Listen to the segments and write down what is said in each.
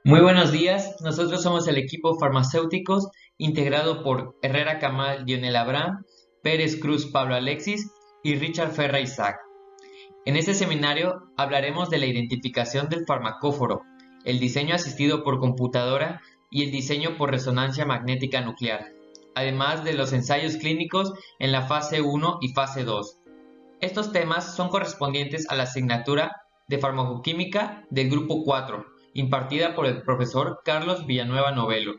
Muy buenos días, nosotros somos el equipo farmacéuticos integrado por Herrera Camal, Dionel Abraham, Pérez Cruz, Pablo Alexis y Richard Ferra Isaac. En este seminario hablaremos de la identificación del farmacóforo, el diseño asistido por computadora y el diseño por resonancia magnética nuclear, además de los ensayos clínicos en la fase 1 y fase 2. Estos temas son correspondientes a la asignatura de farmacoquímica del grupo 4, impartida por el profesor Carlos Villanueva Novelo.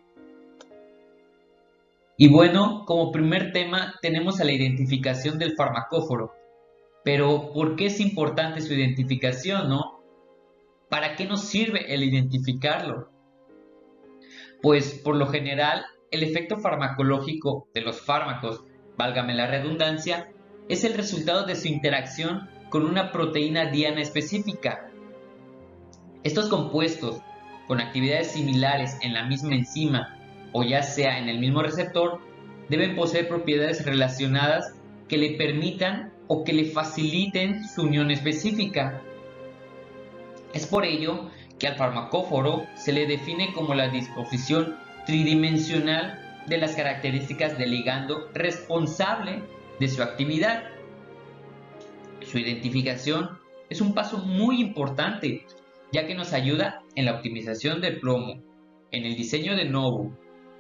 Y bueno, como primer tema tenemos a la identificación del farmacóforo. Pero, ¿por qué es importante su identificación, no? ¿Para qué nos sirve el identificarlo? Pues, por lo general, el efecto farmacológico de los fármacos, válgame la redundancia, es el resultado de su interacción con una proteína diana específica. Estos compuestos, con actividades similares en la misma enzima o ya sea en el mismo receptor, deben poseer propiedades relacionadas que le permitan o que le faciliten su unión específica. Es por ello que al farmacóforo se le define como la disposición tridimensional de las características del ligando responsable de su actividad. Su identificación es un paso muy importante, ya que nos ayuda en la optimización del plomo, en el diseño de novo,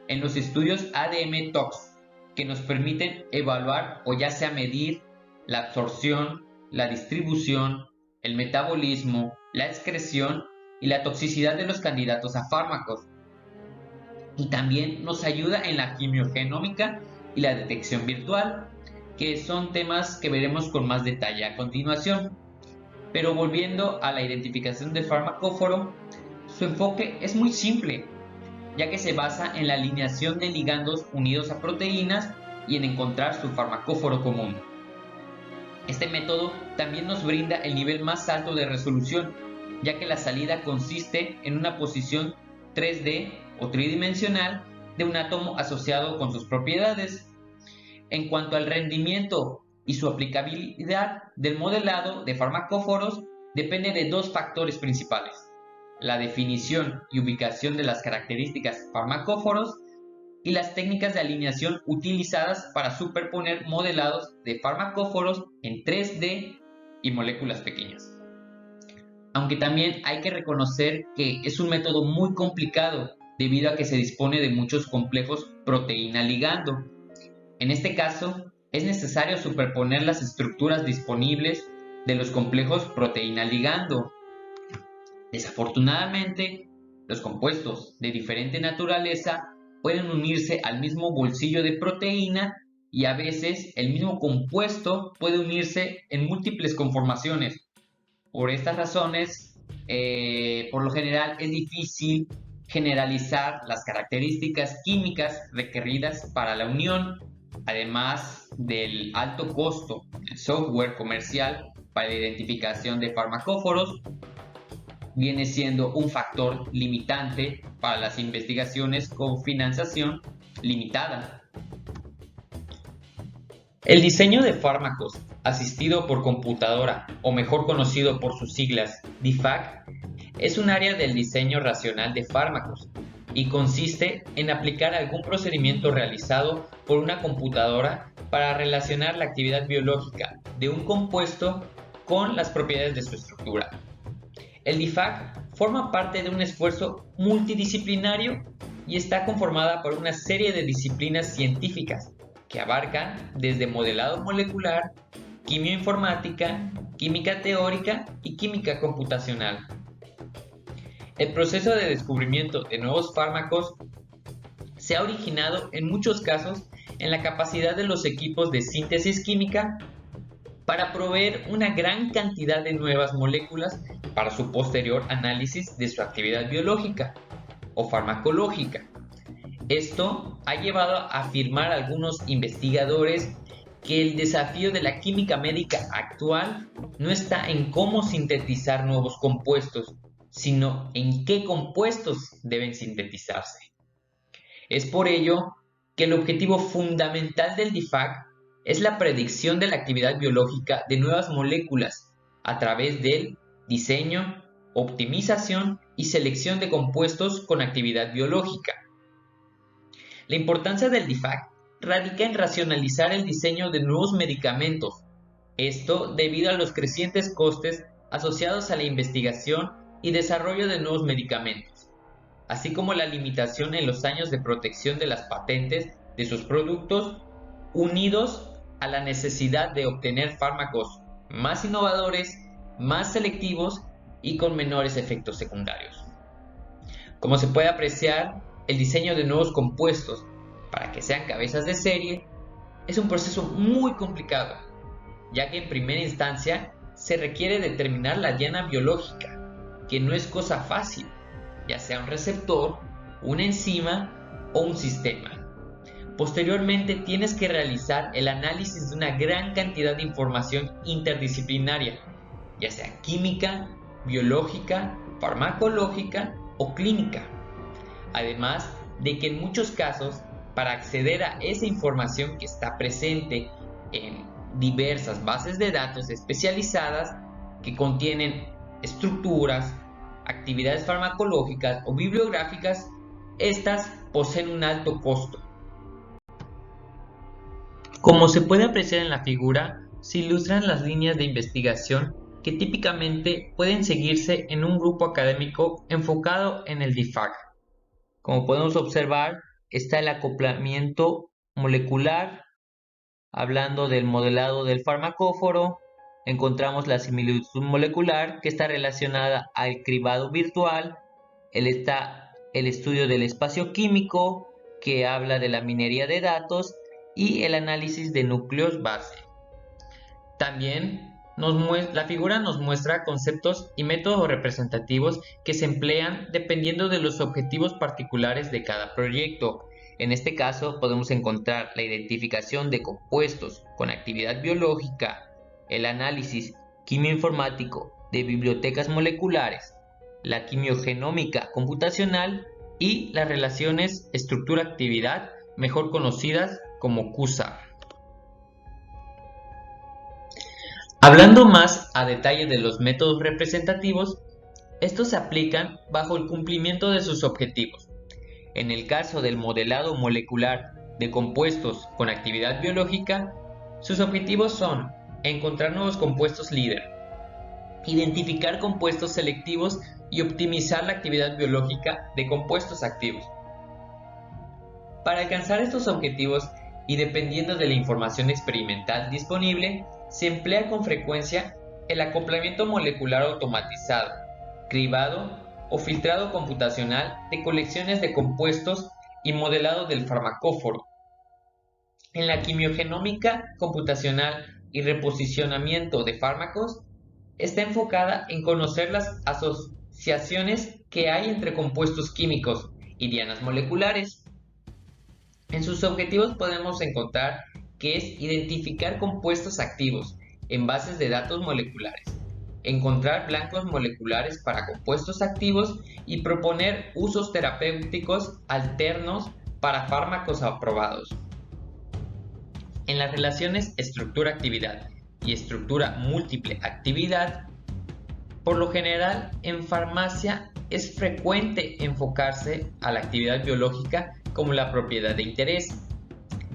en los estudios ADM-TOX, que nos permiten evaluar o ya sea medir la absorción, la distribución, el metabolismo, la excreción y la toxicidad de los candidatos a fármacos. Y también nos ayuda en la quimiogenómica y la detección virtual, que son temas que veremos con más detalle a continuación. Pero volviendo a la identificación del farmacóforo, su enfoque es muy simple, ya que se basa en la alineación de ligandos unidos a proteínas y en encontrar su farmacóforo común. Este método también nos brinda el nivel más alto de resolución, ya que la salida consiste en una posición 3D o tridimensional de un átomo asociado con sus propiedades. En cuanto al rendimiento y su aplicabilidad del modelado de farmacóforos, depende de dos factores principales: la definición y ubicación de las características farmacóforos y las técnicas de alineación utilizadas para superponer modelados de farmacóforos en 3D y moléculas pequeñas. Aunque también hay que reconocer que es un método muy complicado debido a que se dispone de muchos complejos proteína-ligando. En este caso, es necesario superponer las estructuras disponibles de los complejos proteína-ligando. Desafortunadamente, los compuestos de diferente naturaleza pueden unirse al mismo bolsillo de proteína y a veces el mismo compuesto puede unirse en múltiples conformaciones. Por estas razones, por lo general es difícil generalizar las características químicas requeridas para la unión, además del alto costo del software comercial para la identificación de farmacóforos. Viene siendo un factor limitante para las investigaciones con financiación limitada. El diseño de fármacos asistido por computadora, o mejor conocido por sus siglas DIFAC, es un área del diseño racional de fármacos y consiste en aplicar algún procedimiento realizado por una computadora para relacionar la actividad biológica de un compuesto con las propiedades de su estructura. El DIFAC forma parte de un esfuerzo multidisciplinario y está conformada por una serie de disciplinas científicas que abarcan desde modelado molecular, quimioinformática, química teórica y química computacional. El proceso de descubrimiento de nuevos fármacos se ha originado en muchos casos en la capacidad de los equipos de síntesis química para proveer una gran cantidad de nuevas moléculas para su posterior análisis de su actividad biológica o farmacológica. Esto ha llevado a afirmar algunos investigadores que el desafío de la química médica actual no está en cómo sintetizar nuevos compuestos, sino en qué compuestos deben sintetizarse. Es por ello que el objetivo fundamental del DIFAC es la predicción de la actividad biológica de nuevas moléculas a través del diseño, optimización y selección de compuestos con actividad biológica. La importancia del DIFAC radica en racionalizar el diseño de nuevos medicamentos, esto debido a los crecientes costes asociados a la investigación y desarrollo de nuevos medicamentos, así como la limitación en los años de protección de las patentes de sus productos, unidos a la necesidad de obtener fármacos más innovadores, más selectivos y con menores efectos secundarios. Como se puede apreciar, el diseño de nuevos compuestos para que sean cabezas de serie es un proceso muy complicado, ya que en primera instancia se requiere determinar la diana biológica, que no es cosa fácil, ya sea un receptor, una enzima o un sistema. Posteriormente tienes que realizar el análisis de una gran cantidad de información interdisciplinaria, ya sea química, biológica, farmacológica o clínica. Además de que en muchos casos, para acceder a esa información que está presente en diversas bases de datos especializadas que contienen estructuras, actividades farmacológicas o bibliográficas, estas poseen un alto costo. Como se puede apreciar en la figura, se ilustran las líneas de investigación que típicamente pueden seguirse en un grupo académico enfocado en el DIFAC. Como podemos observar, está el acoplamiento molecular, hablando del modelado del farmacóforo. Encontramos la similitud molecular, que está relacionada al cribado virtual. Está el estudio del espacio químico, que habla de la minería de datos, y el análisis de núcleos base. También la figura nos muestra conceptos y métodos representativos que se emplean dependiendo de los objetivos particulares de cada proyecto. En este caso podemos encontrar la identificación de compuestos con actividad biológica, el análisis quimioinformático de bibliotecas moleculares, la quimiogenómica computacional y las relaciones estructura-actividad, mejor conocidas como QSAR. Hablando más a detalle de los métodos representativos, estos se aplican bajo el cumplimiento de sus objetivos. En el caso del modelado molecular de compuestos con actividad biológica, sus objetivos son encontrar nuevos compuestos líder, identificar compuestos selectivos y optimizar la actividad biológica de compuestos activos. Para alcanzar estos objetivos, y dependiendo de la información experimental disponible, se emplea con frecuencia el acoplamiento molecular automatizado, cribado o filtrado computacional de colecciones de compuestos y modelado del farmacóforo. En la quimiogenómica computacional y reposicionamiento de fármacos, está enfocada en conocer las asociaciones que hay entre compuestos químicos y dianas moleculares. En sus objetivos podemos encontrar que es identificar compuestos activos en bases de datos moleculares, encontrar blancos moleculares para compuestos activos y proponer usos terapéuticos alternos para fármacos aprobados. En las relaciones estructura-actividad y estructura múltiple actividad, por lo general en farmacia es frecuente enfocarse a la actividad biológica como la propiedad de interés.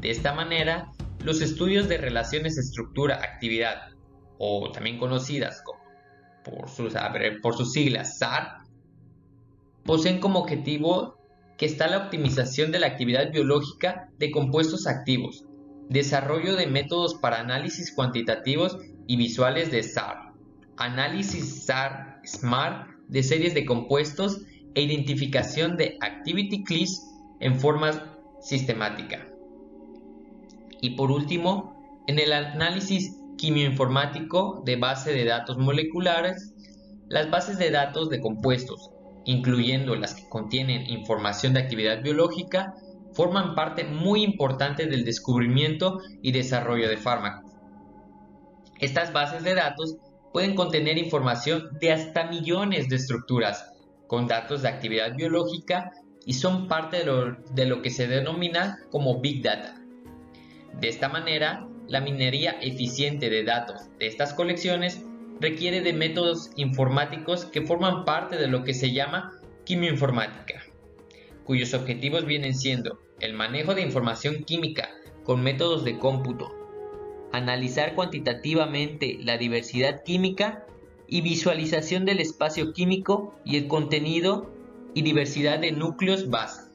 De esta manera, los estudios de relaciones estructura-actividad, o también conocidas por sus siglas SAR, poseen como objetivo que está la optimización de la actividad biológica de compuestos activos, desarrollo de métodos para análisis cuantitativos y visuales de SAR, análisis SAR-SMART de series de compuestos e identificación de activity cliffs en forma sistemática. Y por último, en el análisis quimioinformático de base de datos moleculares, las bases de datos de compuestos, incluyendo las que contienen información de actividad biológica, forman parte muy importante del descubrimiento y desarrollo de fármacos. Estas bases de datos pueden contener información de hasta millones de estructuras con datos de actividad biológica y son parte de lo que se denomina como Big Data. De esta manera, la minería eficiente de datos de estas colecciones requiere de métodos informáticos que forman parte de lo que se llama Quimioinformática, cuyos objetivos vienen siendo el manejo de información química con métodos de cómputo, analizar cuantitativamente la diversidad química y visualización del espacio químico y el contenido y diversidad de núcleos base.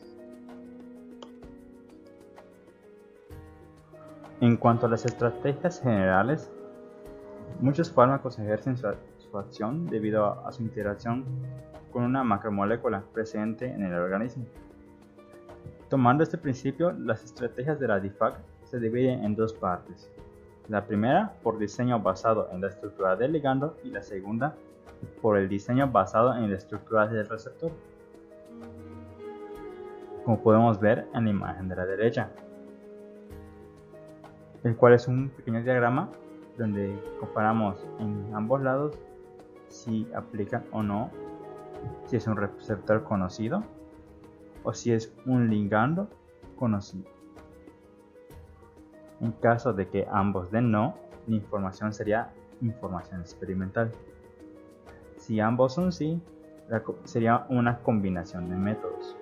En cuanto a las estrategias generales, muchos fármacos ejercen su acción debido a su interacción con una macromolécula presente en el organismo. Tomando este principio, las estrategias de la DIFAC se dividen en dos partes. La primera por diseño basado en la estructura del ligando y la segunda por el diseño basado en la estructura del receptor. Como podemos ver en la imagen de la derecha, el cual es un pequeño diagrama donde comparamos en ambos lados si aplica o no, si es un receptor conocido o si es un ligando conocido. En caso de que ambos den no, la información sería información experimental. Si ambos son sí, sería una combinación de métodos.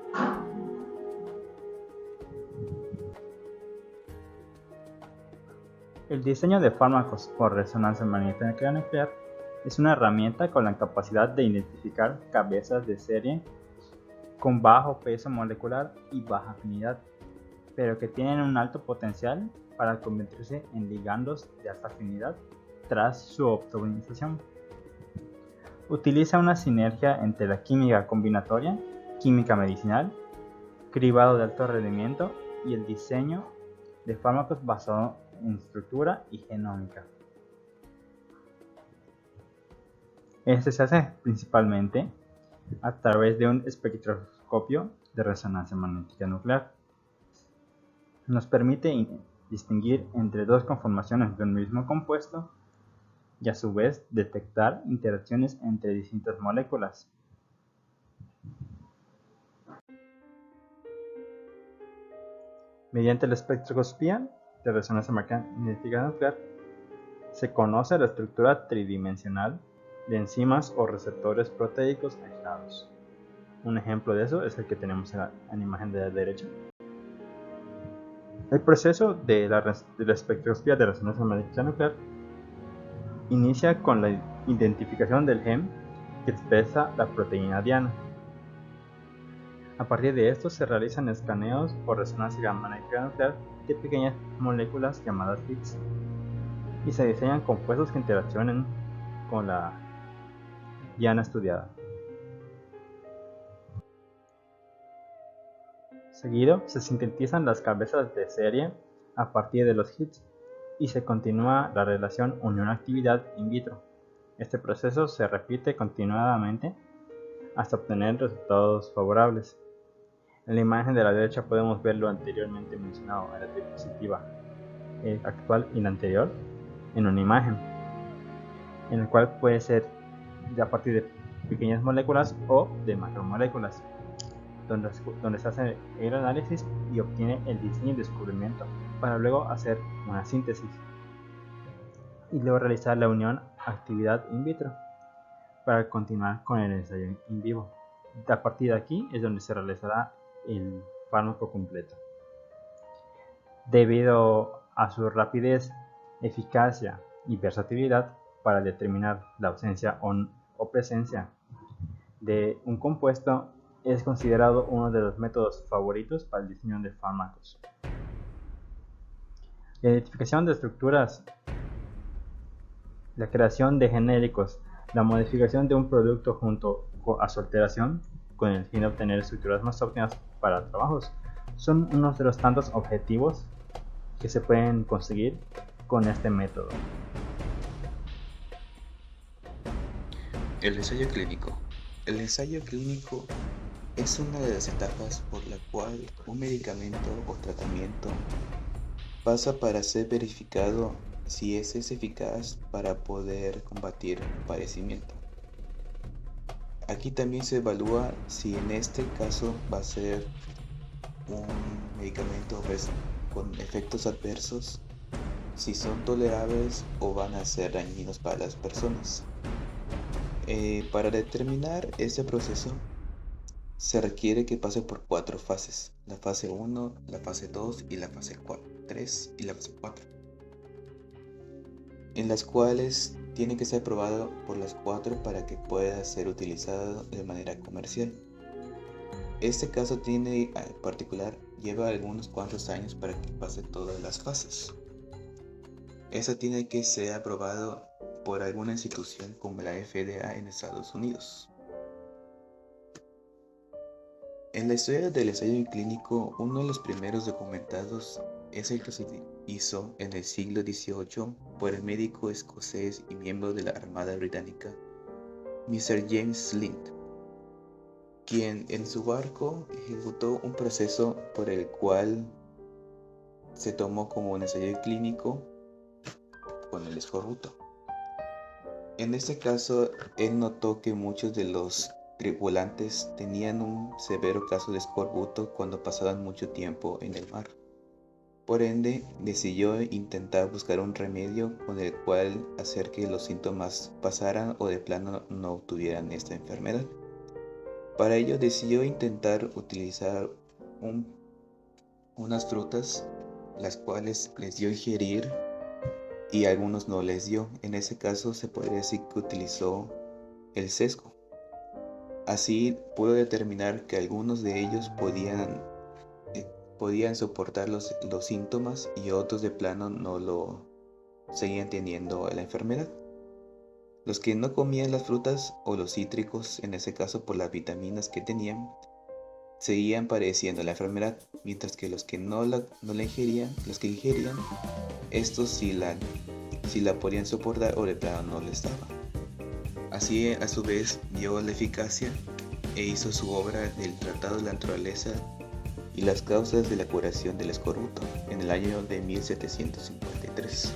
El diseño de fármacos por resonancia magnética nuclear es una herramienta con la capacidad de identificar cabezas de serie con bajo peso molecular y baja afinidad, pero que tienen un alto potencial para convertirse en ligandos de alta afinidad tras su optimización. Utiliza una sinergia entre la química combinatoria, química medicinal, cribado de alto rendimiento y el diseño de fármacos basado en estructura y genómica. Este se hace principalmente a través de un espectroscopio de resonancia magnética nuclear. Nos permite distinguir entre dos conformaciones de un mismo compuesto y a su vez detectar interacciones entre distintas moléculas. Mediante la espectroscopia de resonancia magnética nuclear se conoce la estructura tridimensional de enzimas o receptores proteicos aislados. Un ejemplo de eso es el que tenemos en la imagen de la derecha. El proceso de la espectroscopia de resonancia magnética nuclear inicia con la identificación del gen que expresa la proteína diana. A partir de esto se realizan escaneos por resonancia magnética nuclear de pequeñas moléculas llamadas hits y se diseñan compuestos que interaccionen con la diana estudiada. Seguido se sintetizan las cabezas de serie a partir de los hits y se continúa la relación unión-actividad in vitro. Este proceso se repite continuadamente hasta obtener resultados favorables. En la imagen de la derecha podemos ver lo anteriormente mencionado en la diapositiva actual y la anterior en una imagen, en el cual puede ser a partir de pequeñas moléculas o de macromoléculas, donde se hace el análisis y obtiene el diseño y descubrimiento para luego hacer una síntesis y luego realizar la unión actividad in vitro para continuar con el ensayo in vivo. A partir de aquí es donde se realizará el fármaco completo. Debido a su rapidez, eficacia y versatilidad para determinar la ausencia o presencia de un compuesto, es considerado uno de los métodos favoritos para el diseño de fármacos. La identificación de estructuras, la creación de genéricos, la modificación de un producto junto a su alteración con el fin de obtener estructuras más óptimas para trabajos son unos de los tantos objetivos que se pueden conseguir con este método. El ensayo clínico. El ensayo clínico es una de las etapas por la cual un medicamento o tratamiento pasa para ser verificado si es eficaz para poder combatir un padecimiento. Aquí también se evalúa si en este caso va a ser un medicamento con efectos adversos, si son tolerables o van a ser dañinos para las personas. Para determinar este proceso se requiere que pase por 4 fases: la fase 1, la fase 2 y la fase 3 y la fase 4, en las cuales tiene que ser aprobado por las 4 para que pueda ser utilizado de manera comercial. Este caso en particular lleva algunos cuantos años para que pase todas las fases. Eso tiene que ser aprobado por alguna institución como la FDA en Estados Unidos. En la historia del ensayo clínico, uno de los primeros documentados es el que se hizo en el siglo XVIII por el médico escocés y miembro de la Armada Británica, Mr. James Lind, quien en su barco ejecutó un proceso por el cual se tomó como un ensayo clínico con el escorbuto. En este caso, él notó que muchos de los tripulantes tenían un severo caso de escorbuto cuando pasaban mucho tiempo en el mar. Por ende, decidió intentar buscar un remedio con el cual hacer que los síntomas pasaran o de plano no tuvieran esta enfermedad. Para ello decidió intentar utilizar unas frutas, las cuales les dio a ingerir y a algunos no les dio. En ese caso se podría decir que utilizó el sesgo. Así pudo determinar que algunos de ellos podían soportar los síntomas y otros de plano no lo seguían teniendo la enfermedad. Los que no comían las frutas o los cítricos, en ese caso por las vitaminas que tenían, seguían padeciendo la enfermedad, mientras que los que no la ingerían, estos sí la podían soportar o de plano no les daba. Así, a su vez, vio la eficacia e hizo su obra del Tratado de la Naturaleza y las causas de la curación del escorbuto en el año de 1753.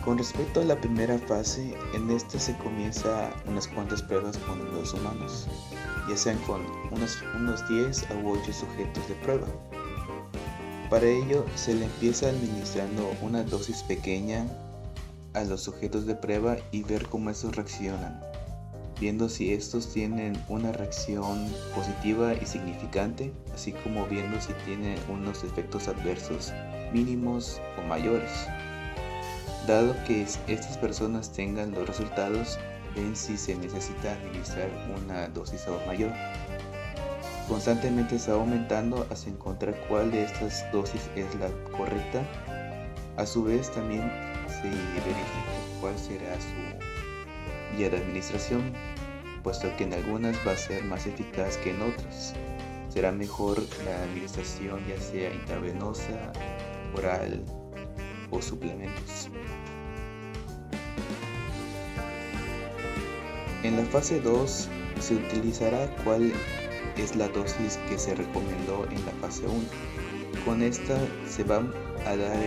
Con respecto a la primera fase, en esta se comienza unas cuantas pruebas con los humanos, ya sean con unos 10 u 8 sujetos de prueba. Para ello se le empieza administrando una dosis pequeña a los sujetos de prueba y ver cómo estos reaccionan, viendo si estos tienen una reacción positiva y significante, así como viendo si tienen unos efectos adversos mínimos o mayores. Dado que estas personas tengan los resultados, ven si se necesita administrar una dosis aún mayor. Constantemente está aumentando hasta encontrar cuál de estas dosis es la correcta. A su vez también se verifica cuál será su vía de administración, puesto que en algunas va a ser más eficaz que en otras. Será mejor la administración ya sea intravenosa, oral o suplementos. En la fase 2 se utilizará cuál es la dosis que se recomendó en la fase 1. Con esta se van a dar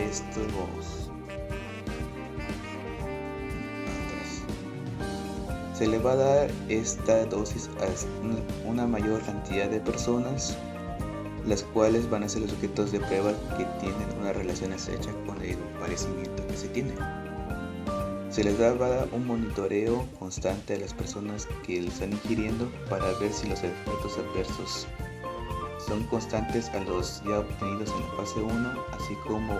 se le va a dar esta dosis a una mayor cantidad de personas, las cuales van a ser los sujetos de prueba que tienen una relación estrecha con el padecimiento que se tiene. Se les va a dar un monitoreo constante a las personas que lo están ingiriendo para ver si los efectos adversos son constantes a los ya obtenidos en la fase 1, así como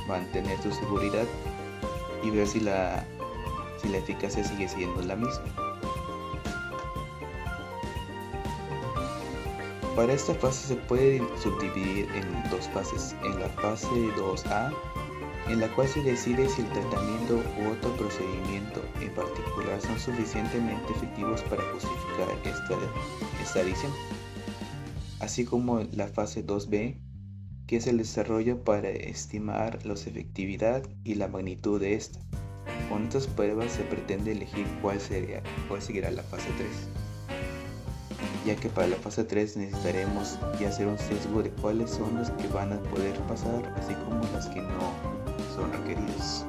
mantener su seguridad y ver si la eficacia sigue siendo la misma. Para esta fase se puede subdividir en dos fases. En la fase 2A, en la cual se decide si el tratamiento u otro procedimiento en particular son suficientemente efectivos para justificar esta adicción, así como la fase 2B, que es el desarrollo para estimar la efectividad y la magnitud de esta. Con estas pruebas se pretende elegir cuál seguirá la fase 3, ya que para la fase 3 necesitaremos ya hacer un sesgo de cuáles son los que van a poder pasar, así como las que no son requeridos.